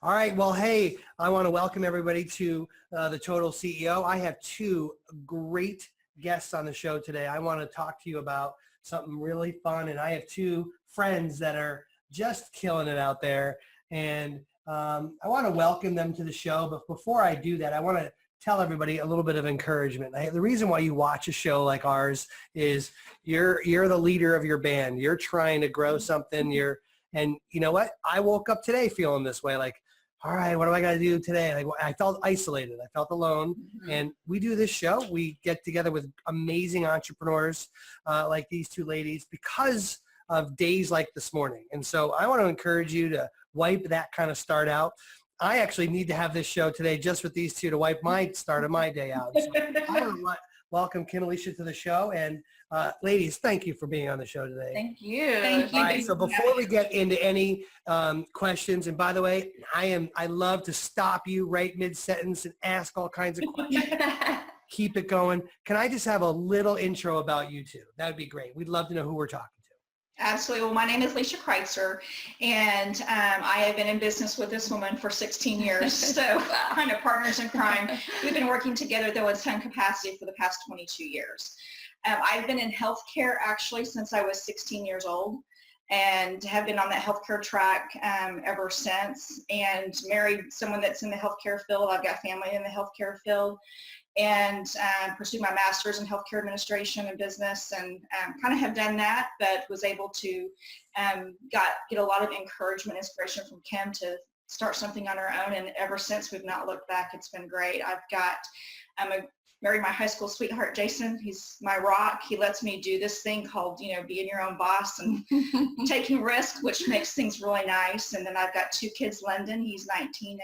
All right. Well, hey, I want to welcome everybody to the Total CEO. I have two great guests on the show today. I want to talk to you about something really fun, and I have two friends that are just killing it out there, and I want to welcome them to the show. But before I do that, I want to tell everybody a little bit of encouragement. The reason why you watch a show like ours is you're the leader of your band. You're trying to grow something. And you know what? I woke up today feeling this way, like, all right, what do I got to do today? Like, I felt isolated. I felt alone. Mm-hmm. And we do this show. We get together with amazing entrepreneurs like these two ladies because of days like this morning. And so I want to encourage you to wipe that kind of start out. I actually need to have this show today just with these two to wipe my start of my day out. So I want to welcome Kim and Lisha to the show. And ladies, thank you for being on the show today. Thank you. Thank you. All right, so before we get into any questions, and by the way, I love to stop you right mid-sentence and ask all kinds of questions. Keep it going. Can I just have a little intro about you two? That would be great. We'd love to know who we're talking to. Absolutely. Well, my name is Lisha Crytzer, and I have been in business with this woman for 16 years, so kind of partners in crime. We've been working together, though, in some capacity for the past 22 years. I've been in healthcare, actually, since I was 16 years old, and have been on that healthcare track ever since, and married someone that's in the healthcare field. I've got family in the healthcare field, and pursued my master's in healthcare administration and business, and kind of have done that, but was able to get a lot of encouragement, inspiration from Kim to start something on her own, and ever since we've not looked back. It's been great. Married my high school sweetheart, Jason. He's my rock. He lets me do this thing called, being your own boss and taking risks, which makes things really nice. And then I've got two kids, Lyndon, he's 19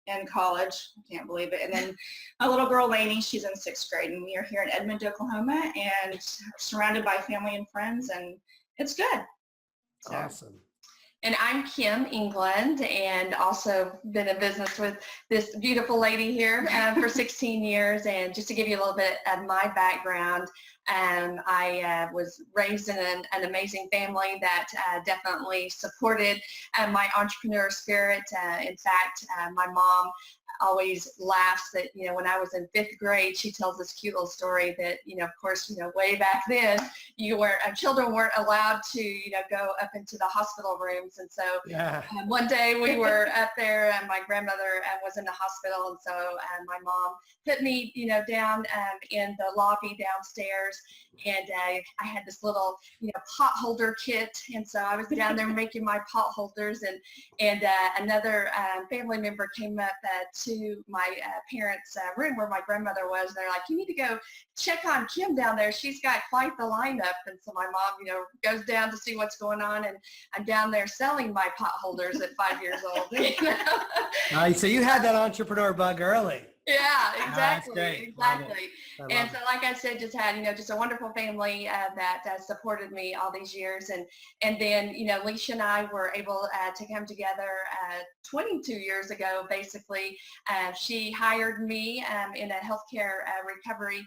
and in college. I can't believe it. And then my little girl, Lainey, she's in 6th grade, and we are here in Edmond, Oklahoma, and surrounded by family and friends, and it's good. So. Awesome. And I'm Kim England, and also been in business with this beautiful lady here for 16 years. And just to give you a little bit of my background, I was raised in an amazing family that definitely supported my entrepreneur spirit. In fact, my mom always laughs that, when I was in 5th grade, she tells this cute little story that, of course, way back then, children weren't allowed to, go up into the hospital rooms. And so one day we were up there, and my grandmother was in the hospital. And so my mom put me, down in the lobby downstairs. And I had this little, pot holder kit. And so I was down there making my pot holders, and another family member came up to my parents' room where my grandmother was. And they're like, you need to go check on Kim down there. She's got quite the lineup. And so my mom, goes down to see what's going on. And I'm down there selling my pot holders at 5 years old. All right, so you had that entrepreneur bug early. Yeah, exactly. Exactly. And so, like I said, just had, just a wonderful family that supported me all these years. And then, Lisha and I were able to come together 22 years ago, basically. She hired me in a healthcare recovery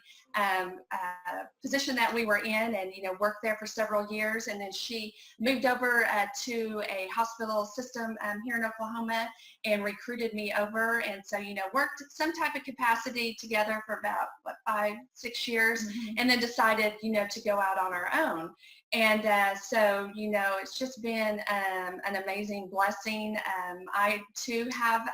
position that we were in, and, worked there for several years. And then she moved over to a hospital system here in Oklahoma and recruited me over. And so, worked some type of capacity together for about 5-6 years, and then decided, to go out on our own. And so, it's just been an amazing blessing. I, too, have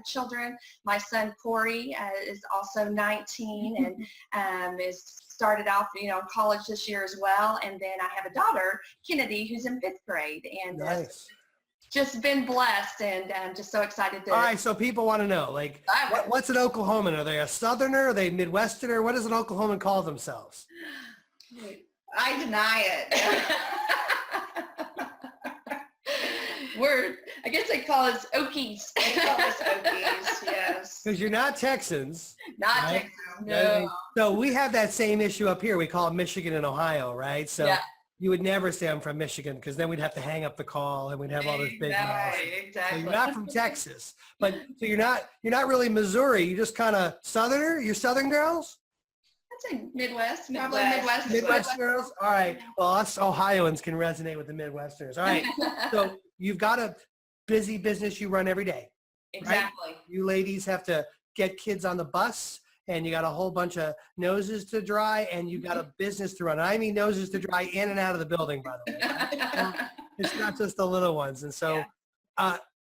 children. My son, Corey, is also 19 and is started off, college this year as well. And then I have a daughter, Kennedy, who's in 5th grade. And nice. Just been blessed, and I'm just so excited to. All right, so people want to know, like, what's an Oklahoman? Are they a Southerner? Are they Midwesterner? What does an Oklahoman call themselves? I deny it. I guess they call us Okies. They call us Okies, yes. Because you're not Texans. Not right? Texans, no. So we have that same issue up here. We call it Michigan and Ohio, right? So yeah. You would never say I'm from Michigan, because then we'd have to hang up the call and we'd have all this big mess. Exactly. So you're not from Texas, but so you're not really Missouri. You're just kind of Southerner. You're Southern girls. I'd say Midwest, probably Midwest. Midwest girls. All right. Well, us Ohioans can resonate with the Midwesterners. All right. So you've got a busy business you run every day. Exactly. Right? You ladies have to get kids on the bus, and you got a whole bunch of noses to dry, and you got a business to run. I mean noses to dry in and out of the building, by the way. It's not just the little ones. And so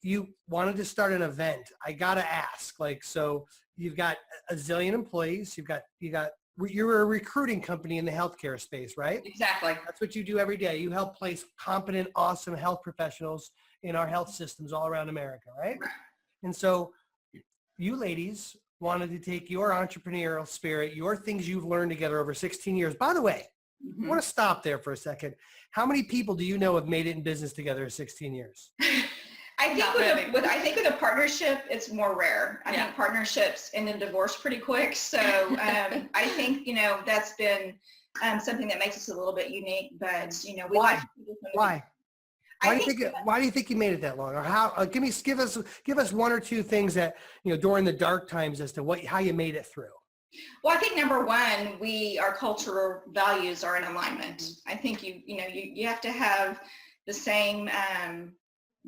you wanted to start an event. I got to ask, like, so you've got a zillion employees. You're a recruiting company in the healthcare space, right? Exactly. That's what you do every day. You help place competent, awesome health professionals in our health systems all around America, right? And so you ladies wanted to take your entrepreneurial spirit, your things you've learned together over 16 years. By the way, I want to stop there for a second. How many people do you know have made it in business together in 16 years? I think with a partnership, it's more rare. I think partnerships end in divorce pretty quick. So I think, that's been something that makes us a little bit unique, but Why? Why do you think you made it that long? Or how? Give us one or two things that during the dark times as to how you made it through. Well, I think number one, our cultural values are in alignment. I think you have to have the same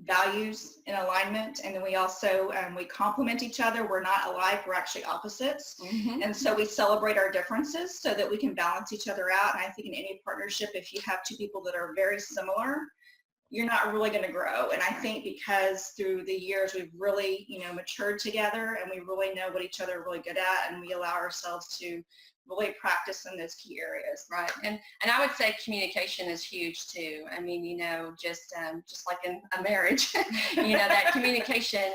values in alignment, and then we also we complement each other. We're not alike; we're actually opposites, and so we celebrate our differences so that we can balance each other out. And I think in any partnership, if you have two people that are very similar, you're not really going to grow. And I think because through the years we've really, matured together, and we really know what each other are really good at, and we allow ourselves to really practice in those key areas. Right. And I would say communication is huge too. I mean, just like in a marriage, that communication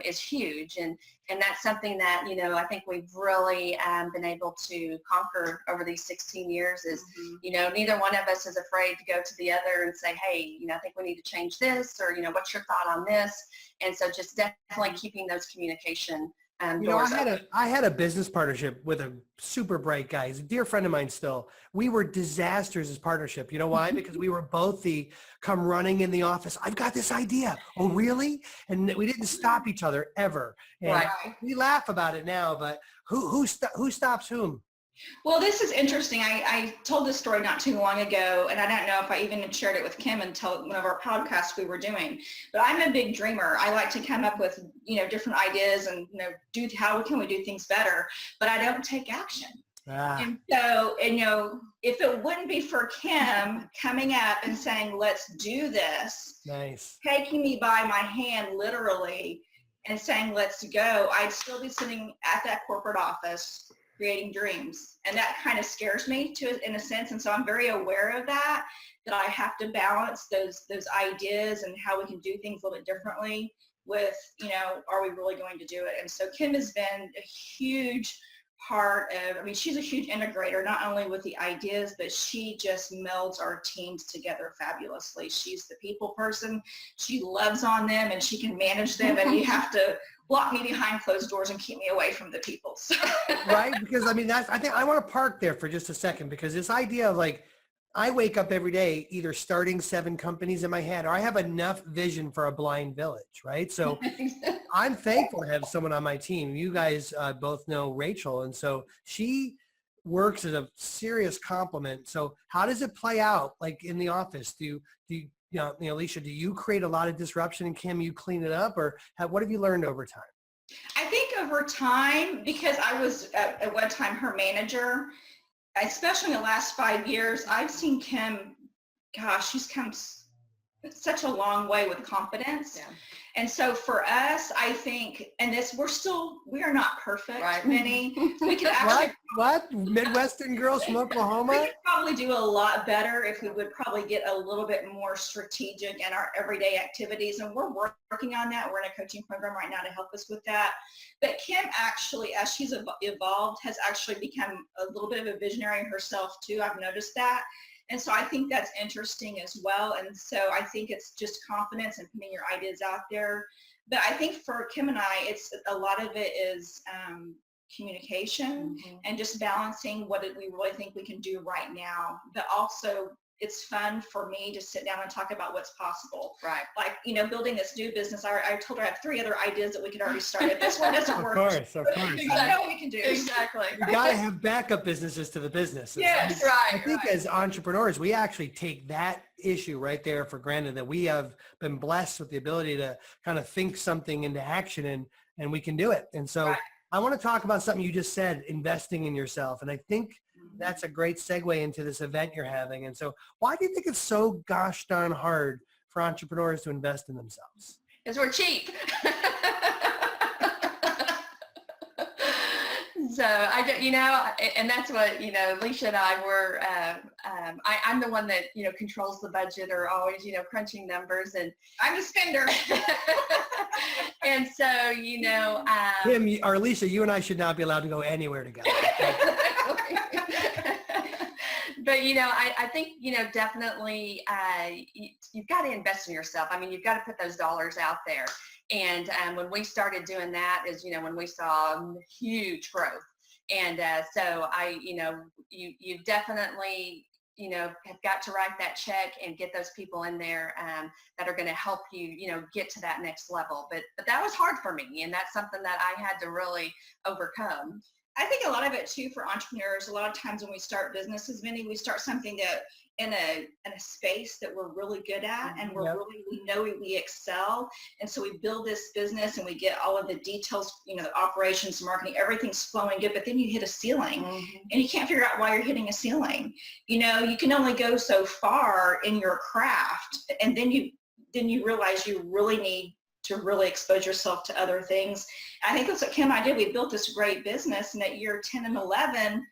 is huge. And that's something that, I think we've really been able to conquer over these 16 years is, neither one of us is afraid to go to the other and say, hey, I think we need to change this, or, what's your thought on this? And so just definitely keeping those communication doors open. I had a business partnership with a super bright guy. He's a dear friend of mine still. We were disasters as partnership. You know why? Because we were both the come running in the office. I've got this idea. Oh, really? And we didn't stop each other ever. And we laugh about it now, but who stops whom? Well, this is interesting. I told this story not too long ago, and I don't know if I even shared it with Kim until one of our podcasts we were doing. But I'm a big dreamer. I like to come up with, different ideas and, how can we do things better? But I don't take action. And so, if it wouldn't be for Kim coming up and saying, let's do this, taking me by my hand literally and saying, let's go, I'd still be sitting at that corporate office creating dreams. And that kind of scares me in a sense. And so I'm very aware of that I have to balance those ideas and how we can do things a little bit differently with, are we really going to do it? And so Kim has been a huge part of, she's a huge integrator, not only with the ideas, but she just melds our teams together fabulously. She's the people person. She loves on them and she can manage them, and you have to lock me behind closed doors and keep me away from the people. So. Right? Because I think I want to park there for just a second, because this idea of I wake up every day either starting 7 companies in my head, or I have enough vision for a blind village, right? So I'm thankful to have someone on my team. You guys both know Rachel, and so she works as a serious compliment. So how does it play out, in the office? Lisha, do you create a lot of disruption, and Kim, you clean it up, or what have you learned over time? I think over time, because I was at one time her manager, especially in the last 5 years, I've seen Kim, she's come such a long way with confidence. Yeah. And so for us, I think, and we are not perfect, right. Minnie. We could actually. What? Midwestern girls from Oklahoma? We could probably do a lot better if we would probably get a little bit more strategic in our everyday activities. And we're working on that. We're in a coaching program right now to help us with that. But Kim actually, as she's evolved, has actually become a little bit of a visionary herself too. I've noticed that. And so I think that's interesting as well. And so I think it's just confidence and putting your ideas out there. But I think for Kim and I, it's a lot of it is communication and just balancing what we really think we can do right now. But also it's fun for me to sit down and talk about what's possible. Right. Building this new business, I told her I have 3 other ideas that we could already start. If this one doesn't work. Of course. Exactly. I know what we can do. Exactly. You got to have backup businesses to the business. Yes, I think as entrepreneurs, we actually take that issue right there for granted, that we have been blessed with the ability to kind of think something into action, and we can do it. And so Right. I want to talk about something you just said, investing in yourself. And I think that's a great segue into this event you're having. And so why do you think it's so gosh darn hard for entrepreneurs to invest in themselves? Because we're cheap. So and that's what, Lisha and I were, I'm the one that, controls the budget, or always, crunching numbers, and I'm a spender. and so, Kim or Lisa, you and I should not be allowed to go anywhere together. But, I think, definitely you've got to invest in yourself. I mean, you've got to put those dollars out there. And when we started doing that is, when we saw huge growth. And so you definitely, have got to write that check and get those people in there that are going to help you, get to that next level. But that was hard for me. And that's something that I had to really overcome. I think a lot of it too for entrepreneurs, a lot of times when we start businesses, we start something that in a space that we're really good at, and we know we excel. And so we build this business and we get all of the details, the operations, marketing, everything's flowing good, but then you hit a ceiling and you can't figure out why you're hitting a ceiling. You can only go so far in your craft, and then you realize you really need to really expose yourself to other things. I think that's what Kim and I did. We built this great business, and at year 10 and 11,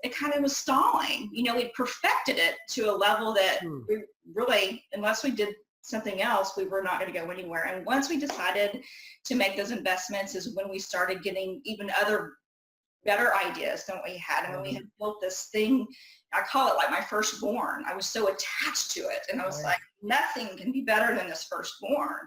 it kind of was stalling. We perfected it to a level that we really, unless we did something else, we were not going to go anywhere. And once we decided to make those investments is when we started getting even other better ideas than what we had. And when we had built this thing, I call it like my firstborn. I was so attached to it. And I was like, nothing can be better than this firstborn.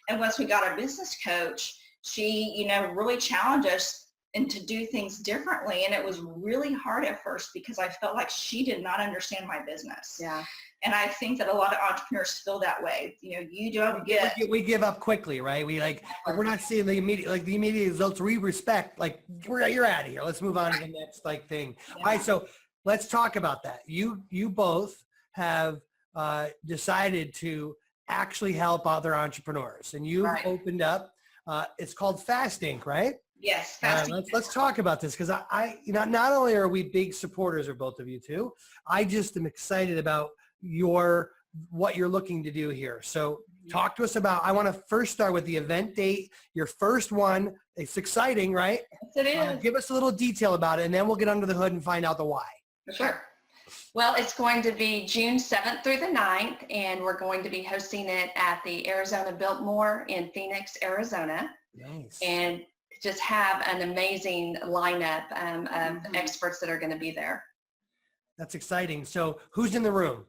And once we got our business coach, she, really challenged us and to do things differently. And it was really hard at first because I felt like she did not understand my business. Yeah. And I think that a lot of entrepreneurs feel that way. You don't get. We give up quickly, right? We we're not seeing the immediate results. We respect, you're out of here. Let's move on to the next thing. Yeah. All right. So let's talk about that. You both have decided to actually help other entrepreneurs, and you've opened up, it's called Fast Inc., right? Yes. Let's talk about this, because I not only are we big supporters of both of you two, I just am excited about what you're looking to do here. So talk to us about, I want to first start with the event date, your first one. It's exciting, right? Yes, it is. Give us a little detail about it, and then we'll get under the hood and find out the why. Sure. Well, it's going to be June 7th through the 9th, and we're going to be hosting it at the Arizona Biltmore in Phoenix, Arizona. Nice. And just have an amazing lineup of experts that are going to be there. That's exciting. So who's in the room?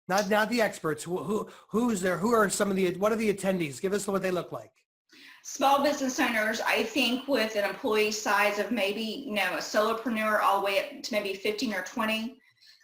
Not the experts. Who's there? What are the attendees? Give us what they look like. Small business owners, I think, with an employee size of maybe, a solopreneur all the way up to maybe 15 or 20.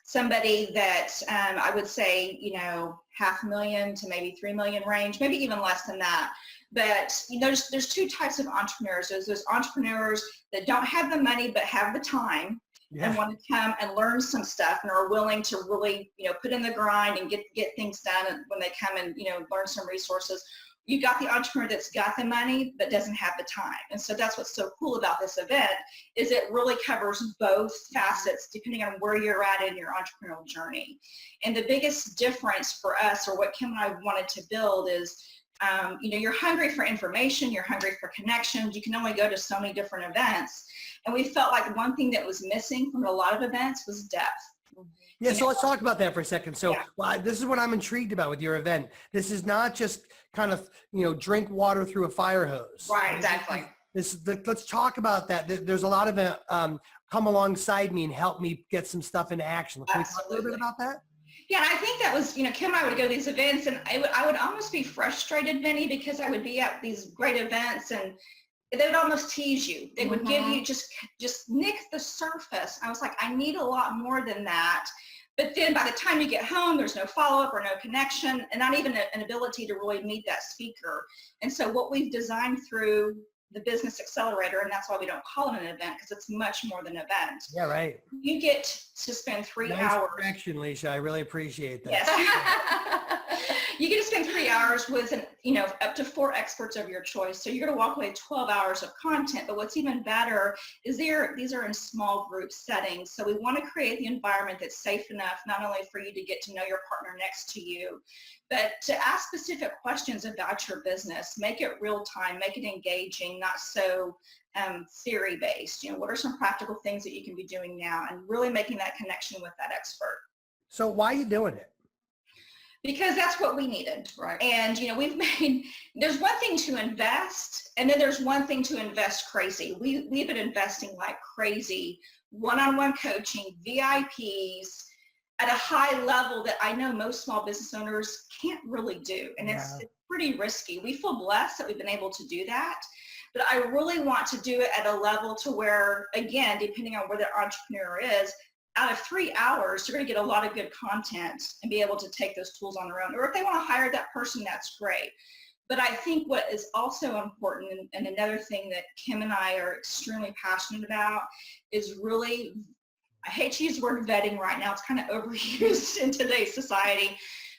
Somebody that I would say, $500,000 to maybe 3 million range, maybe even less than that. But there's two types of entrepreneurs. There's those entrepreneurs that don't have the money but have the time and want to come and learn some stuff and are willing to really, put in the grind and get things done when they come and, learn some resources. You got the entrepreneur that's got the money but doesn't have the time. And so that's what's so cool about this event is it really covers both facets depending on where you're at in your entrepreneurial journey. And the biggest difference for us, or what Kim and I wanted to build, is you're hungry for information, you're hungry for connections. You can only go to so many different events. And we felt like one thing that was missing from a lot of events was depth. Yeah, so let's talk about that for a second. So this is what I'm intrigued about with your event. This is not just kind of, drink water through a fire hose. Right, exactly. Let's talk about that. There's a lot of come alongside me and help me get some stuff into action. Can we talk a little bit about that? Yeah, and I think that was, Kim and I would go to these events, and I would almost be frustrated, Vinny, because I would be at these great events and they would almost tease you. They would give you just nick the surface. I was like, I need a lot more than that. But then by the time you get home, there's no follow-up or no connection, and not even an ability to really meet that speaker. And so what we've designed through the business accelerator, and that's why we don't call it an event, because it's much more than an event. Yeah, right. You get to spend 3 Nice hours. correction, Lisha. I really appreciate that. Yes. You get to spend 3 hours with, up to 4 experts of your choice. So you're going to walk away with 12 hours of content. But what's even better is these are in small group settings. So we want to create the environment that's safe enough, not only for you to get to know your partner next to you, but to ask specific questions about your business. Make it real time, make it engaging, not so theory based. What are some practical things that you can be doing now, and really making that connection with that expert. So why are you doing it? Because that's what we needed. Right. And, there's one thing to invest, and then there's one thing to invest crazy. We've been investing like crazy, one-on-one coaching, VIPs, at a high level that I know most small business owners can't really do. And it's pretty risky. We feel blessed that we've been able to do that. But I really want to do it at a level to where, again, depending on where the entrepreneur is, out of 3 hours, they're going to get a lot of good content and be able to take those tools on their own. Or if they want to hire that person, that's great. But I think what is also important, and another thing that Kim and I are extremely passionate about, is really, I hate to use the word vetting right now, it's kind of overused in today's society,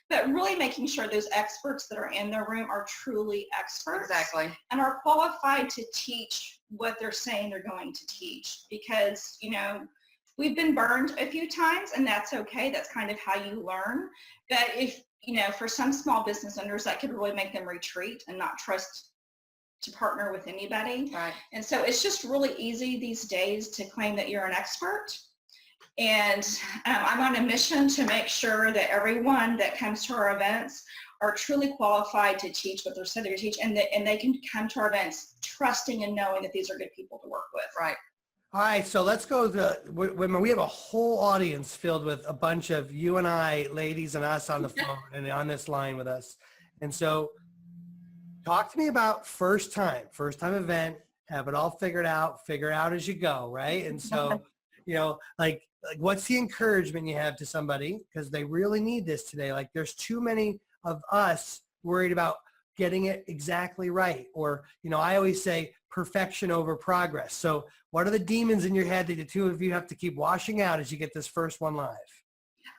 but really making sure those experts that are in their room are truly experts. Exactly. And are qualified to teach what they're saying they're going to teach. Because, we've been burned a few times, and that's okay. That's kind of how you learn. But if, for some small business owners, that could really make them retreat and not trust to partner with anybody. Right. And so it's just really easy these days to claim that you're an expert. And I'm on a mission to make sure that everyone that comes to our events are truly qualified to teach what they're said they're going to teach, and they can come to our events trusting and knowing that these are good people to work with. Right. All right, so let's go to, we have a whole audience filled with a bunch of you and I, ladies, and us on the phone and on this line with us. And so talk to me about first time event, have it all figured out, figure out as you go, right? And so, like what's the encouragement you have to somebody, because they really need this today. Like there's too many of us worried about getting it exactly right. Or, I always say perfection over progress. So what are the demons in your head that the two of you have to keep washing out as you get this first one live?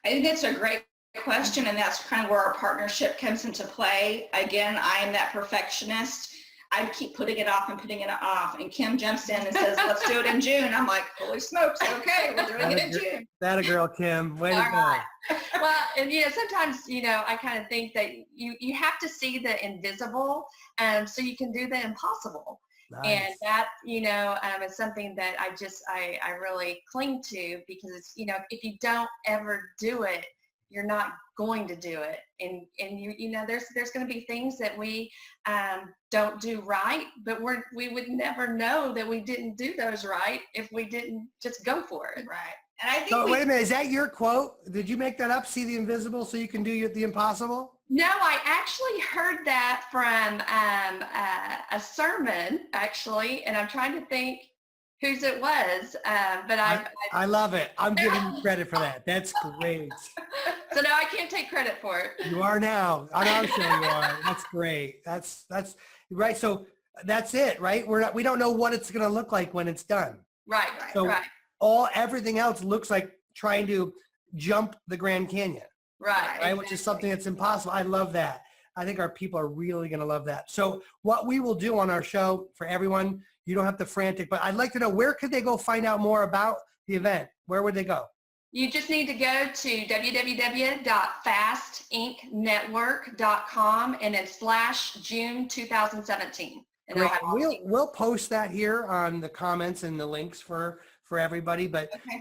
I think that's a great question, and that's kind of where our partnership comes into play. Again, I am that perfectionist. I keep putting it off and putting it off. And Kim jumps in and says, let's do it in June. I'm like, holy smokes, okay, we're doing it in June. That a girl, Kim. Way to go. Right. Well, and sometimes, I kind of think that you have to see the invisible so you can do the impossible. Nice. And that, is something that I really cling to, because it's, if you don't ever do it, you're not going to do it. And there's going to be things that we don't do right, but we would never know that we didn't do those right if we didn't just go for it. Right. And I think so wait a minute, is that your quote? Did you make that up? See the invisible so you can do the impossible? No, I actually heard that from a sermon, actually, and I'm trying to think whose it was, but I love it. I'm giving you credit for that. That's great. So now I can't take credit for it. You are now. On our show you are. That's great. That's right. So that's it, right? We don't know what it's going to look like when it's done. Right. So right. Everything else looks like trying to jump the Grand Canyon. Right. Exactly. Which is something that's impossible. I love that. I think our people are really going to love that. So what we will do on our show for everyone, you don't have to frantic, but I'd like to know, where could they go find out more about the event? Where would they go? You just need to go to www.fastinknetwork.com and then /June 2017. And we'll post that here on the comments and the links for everybody. But okay.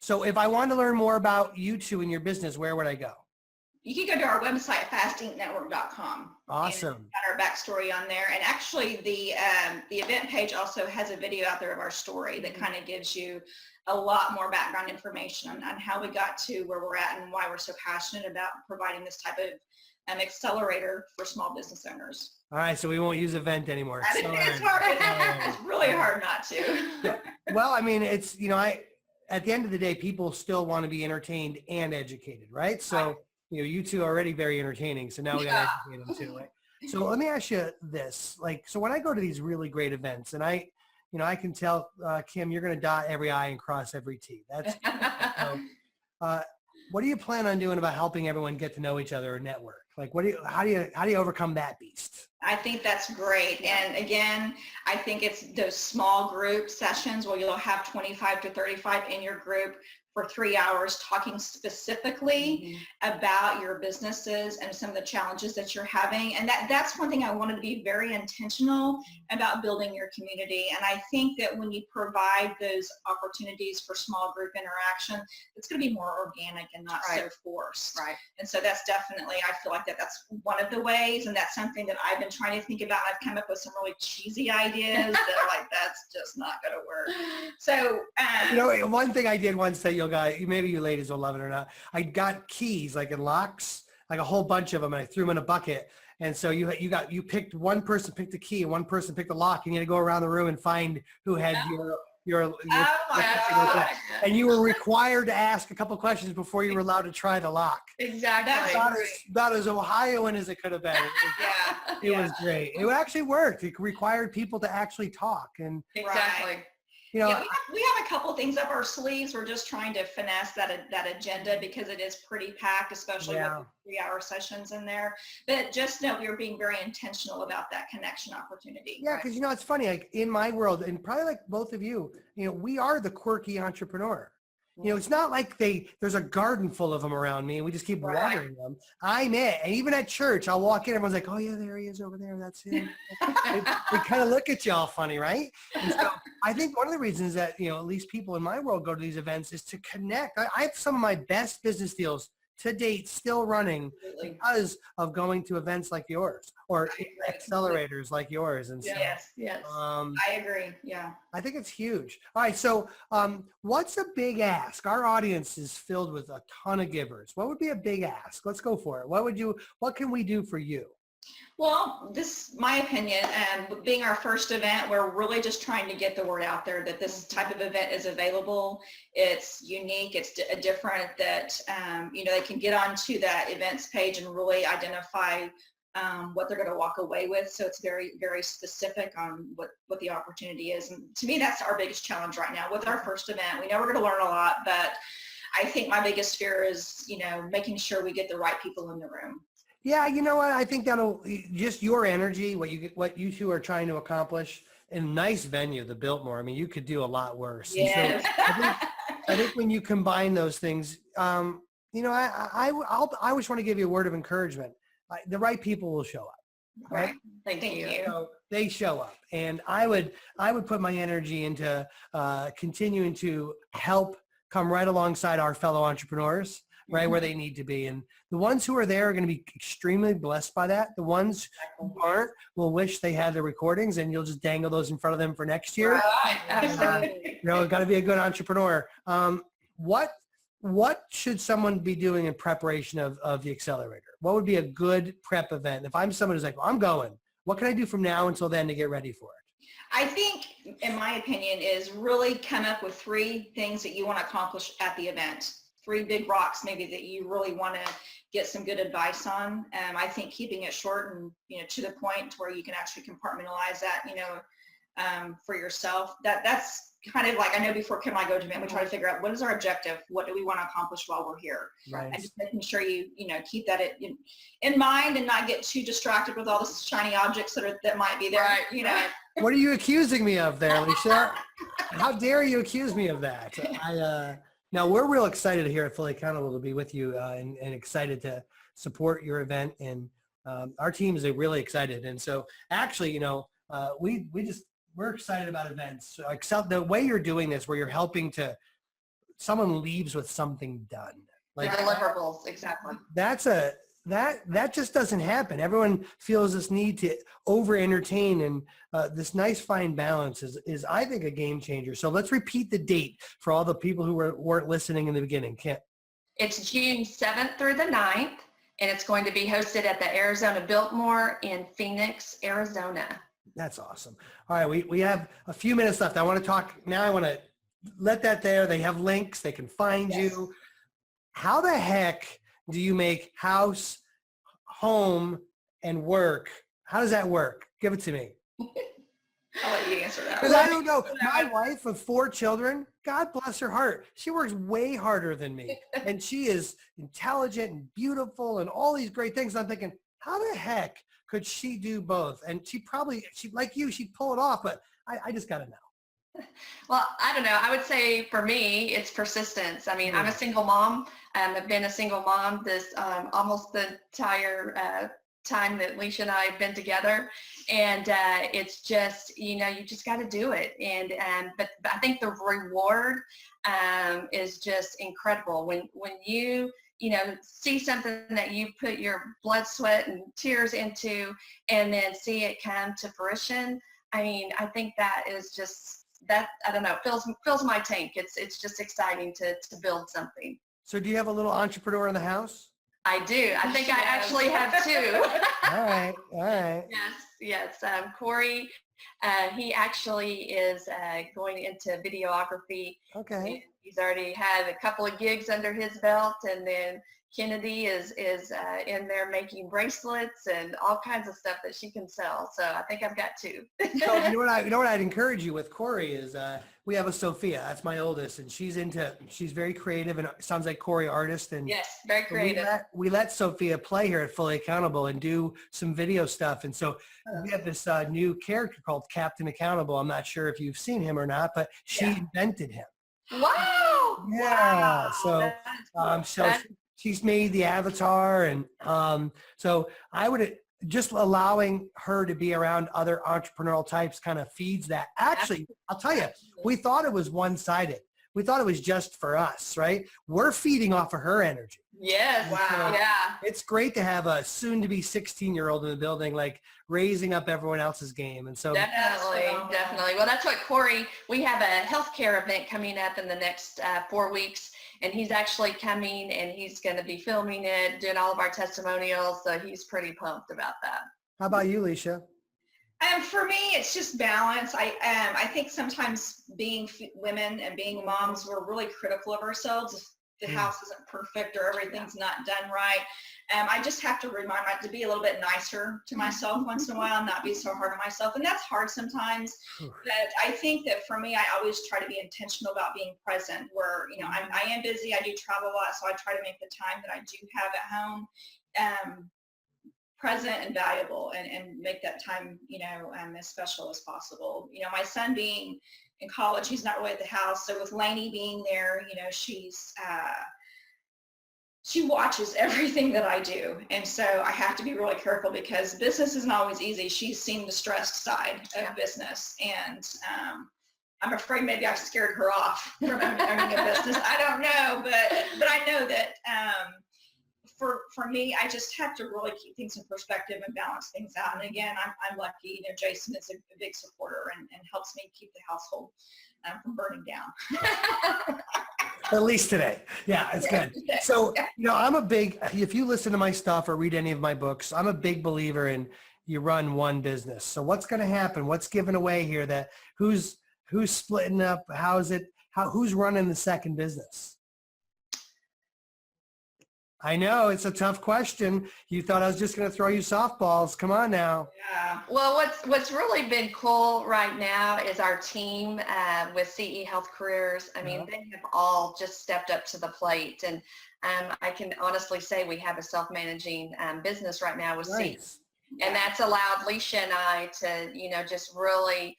So if I wanted to learn more about you two and your business, where would I go? You can go to our website, fastinknetwork.com. Awesome. Got our backstory on there. And actually the event page also has a video out there of our story that kind of gives you a lot more background information on how we got to where we're at and why we're so passionate about providing this type of accelerator for small business owners. All right, so we won't use event anymore. It's hard. It's really hard not to. Well, I mean, it's, at the end of the day, people still want to be entertained and educated, right? So, you two are already very entertaining. So now we got to educate them too, right? So let me ask you this, like, so when I go to these really great events and I can tell, Kim, you're going to dot every I and cross every T. That's, so, what do you plan on doing about helping everyone get to know each other or network? Like, how do you overcome that beast? I think that's great. And again, I think it's those small group sessions where you'll have 25 to 35 in your group for 3 hours talking specifically about your businesses and some of the challenges that you're having. And that's one thing I wanted to be very intentional about building your community. And I think that when you provide those opportunities for small group interaction, it's going to be more organic and not so forced. Right. And so that's definitely, I feel like that's one of the ways, and that's something that I've been trying to think about. I've come up with some really cheesy ideas that are like, that's just not going to work. So, one thing I did once that maybe you ladies will love it or not. I got keys like in locks, like a whole bunch of them, and I threw them in a bucket. And so you picked, one person picked the key, one person picked the lock, and you had to go around the room and find who had your oh my God. And you were required to ask a couple questions before you were allowed to try the lock. Exactly. About as Ohioan as it could have been. It was great. It actually worked. It required people to actually talk. And Exactly. you know, we have a couple things up our sleeves. We're just trying to finesse that agenda because it is pretty packed, especially with the 3-hour sessions in there. But just know we're being very intentional about that connection opportunity. Yeah, because it's funny, like in my world, and probably like both of you, we are the quirky entrepreneur. It's not like there's a garden full of them around me and we just keep watering them. I'm it. And even at church, I'll walk in, everyone's like, oh yeah, there he is over there. That's him. they kind of look at you all funny, right? And so I think one of the reasons that, at least people in my world go to these events is to connect. I have some of my best business deals to date still running because of going to events like yours or accelerators like yours. And so, yes. I agree. Yeah. I think it's huge. All right. So what's a big ask? Our audience is filled with a ton of givers. What would be a big ask? Let's go for it. What can we do for you? Well, this is my opinion, and being our first event, we're really just trying to get the word out there that this type of event is available. It's unique. It's different that, they can get onto that events page and really identify what they're going to walk away with. So it's very, very specific on what the opportunity is. And to me, that's our biggest challenge right now with our first event. We know we're going to learn a lot, but I think my biggest fear is, making sure we get the right people in the room. Yeah, you know what? I think that'll just your energy, what you two are trying to accomplish in a nice venue, the Biltmore. I mean, you could do a lot worse. Yes. So I think when you combine those things, I always want to give you a word of encouragement. The right people will show up. Right? Thank you. So they show up, and I would put my energy into continuing to help come right alongside our fellow entrepreneurs. Right where they need to be. And the ones who are there are going to be extremely blessed by that. The ones who aren't will wish they had the recordings, and you'll just dangle those in front of them for next year. Absolutely. Got to be a good entrepreneur. What should someone be doing in preparation of the accelerator? What would be a good prep event? If I'm someone who's like, well, I'm going, what can I do from now until then to get ready for it? I think, in my opinion, is really come up with 3 things that you want to accomplish at the event. 3 big rocks maybe that you really want to get some good advice on. I think keeping it short and, to the point where you can actually compartmentalize that, for yourself. That's kind of like, I know before Kim and I go to event, we try to figure out what is our objective? What do we want to accomplish while we're here? Right. And just making sure you keep that in mind and not get too distracted with all the shiny objects that might be there. Right. What are you accusing me of there, Lisha? How dare you accuse me of that? Now, we're real excited here at Fully Accountable to be with you and excited to support your event. And our team is really excited. And so actually, we're excited about events. So the way you're doing this, where you're helping someone leaves with something done. Like deliverables, exactly. That just doesn't happen. Everyone feels this need to over-entertain, and this nice fine balance is I think a game changer. So let's repeat the date for all the people who weren't listening in the beginning. Kim. It's June 7th through the 9th, and it's going to be hosted at the Arizona Biltmore in Phoenix, Arizona. That's awesome. All right, we have a few minutes left. I want to talk now. I want to let that there. They have links. They can find you. How the heck do you make house, home, and work How does that work? Give it to me. I'll let you answer that. Because I don't know. My wife of 4 children, God bless her heart, she works way harder than me. And she is intelligent and beautiful and all these great things. I'm thinking, how the heck could she do both? And she like you, she'd pull it off, but I just got to know. Well, I don't know. I would say for me, it's persistence. I mean, I'm a single mom. I've been a single mom this almost the entire time that Lisha and I have been together. And it's just, you just got to do it. And but I think the reward is just incredible when you see something that you put your blood, sweat, and tears into, and then see it come to fruition. I mean, I think that is just that. I don't know. Fills my tank. It's just exciting to build something. So do you have a little entrepreneur in the house? I do. I think I actually have 2. All right. Yes. Corey, he actually is going into videography. Okay. He's already had a couple of gigs under his belt, and then Kennedy is in there making bracelets and all kinds of stuff that she can sell. So I think I've got 2. So you know what I'd encourage you with Corey is we have a Sophia. That's my oldest, and she's very creative, and it sounds like Corey artist. And yes, very creative. We let Sophia play here at Fully Accountable and do some video stuff. And so we have this new character called Captain Accountable. I'm not sure if you've seen him or not, but she invented him. Wow. Yeah. Wow. So she's made the avatar, and so I would just allowing her to be around other entrepreneurial types kind of feeds that. Actually, I'll tell you, we thought it was one-sided. We thought it was just for us, right? We're feeding off of her energy. Yes. Wow. Yeah. It's great to have a soon-to-be 16-year-old in the building, like raising up everyone else's game. And so definitely. Well, that's what Corey, we have a healthcare event coming up in the next 4 weeks, and he's actually coming, and he's going to be filming it, doing all of our testimonials. So he's pretty pumped about that. How about you, Lisha? For me, it's just balance. I think sometimes being women and being moms, we're really critical of ourselves. If the house isn't perfect or everything's not done right, I just have to remind myself to be a little bit nicer to myself once in a while, and not be so hard on myself. And that's hard sometimes. But I think that for me, I always try to be intentional about being present. Where I am busy. I do travel a lot, so I try to make the time that I do have at home present and valuable, and make that time, as special as possible. My son being in college, he's not really at the house. So with Lainey being there, she watches everything that I do. And so I have to be really careful, because business isn't always easy. She's seen the stressed side of business. And I'm afraid maybe I've scared her off from owning a business. I don't know, but I know that for me, I just have to really keep things in perspective and balance things out. And again, I'm lucky. Jason is a big supporter and helps me keep the household from burning down. At least today. Yeah, it's good. So, if you listen to my stuff or read any of my books, I'm a big believer in you run one business. So what's going to happen? What's given away here? That who's splitting up? Who's running the second business? I know it's a tough question. You thought I was just going to throw you softballs. Come on now. Yeah. Well, what's really been cool right now is our team with CE Health Careers. I mean, they have all just stepped up to the plate, and I can honestly say we have a self-managing business right now with CE, and that's allowed Lisha and I to just really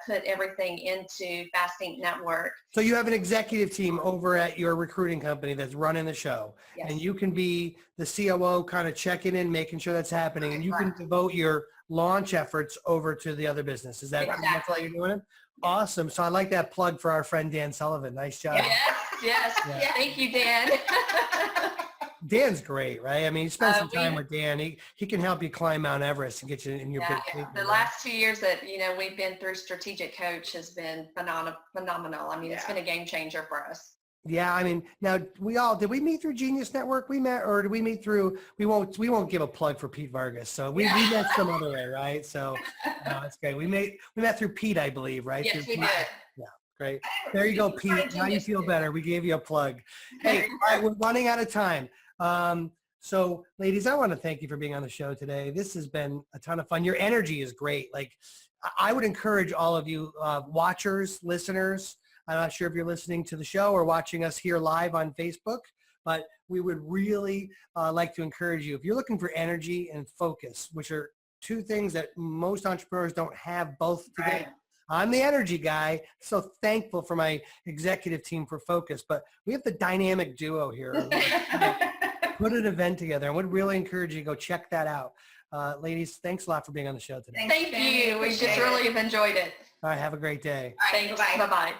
put everything into Fast Inc. Network. So you have an executive team over at your recruiting company that's running the show. Yes. And you can be the COO, kind of checking in, making sure that's happening. And you can devote your launch efforts over to the other business. Is that that's how you're doing it? Awesome. So I like that plug for our friend Dan Sullivan. Nice job. Yes. Yeah. Thank you, Dan. Dan's great, right? I mean, you spend some time with Dan. He can help you climb Mount Everest and get you in your big. The last 2 years that we've been through Strategic Coach has been phenomenal. I mean, it's been a game changer for us. Yeah, I mean, now did we meet through Genius Network? We met, or did we meet through? We won't give a plug for Pete Vargas. So we met some other way, right? So that's great. We met through Pete, I believe, right? Yes, we did. Yeah. Great. There you go, Pete. Now you feel better. We gave you a plug. Hey, all right, we're running out of time. So ladies, I want to thank you for being on the show today. This has been a ton of fun. Your energy is great. Like, I would encourage all of you watchers, listeners, I'm not sure if you're listening to the show or watching us here live on Facebook, but we would really like to encourage you. If you're looking for energy and focus, which are two things that most entrepreneurs don't have both together. Right. I'm the energy guy, so thankful for my executive team for focus, but we have the dynamic duo here. Put an event together. I would really encourage you to go check that out. Ladies, thanks a lot for being on the show today. Thank you. We just really have enjoyed it. All right, have a great day. All right, Thanks. bye-bye. Bye-bye.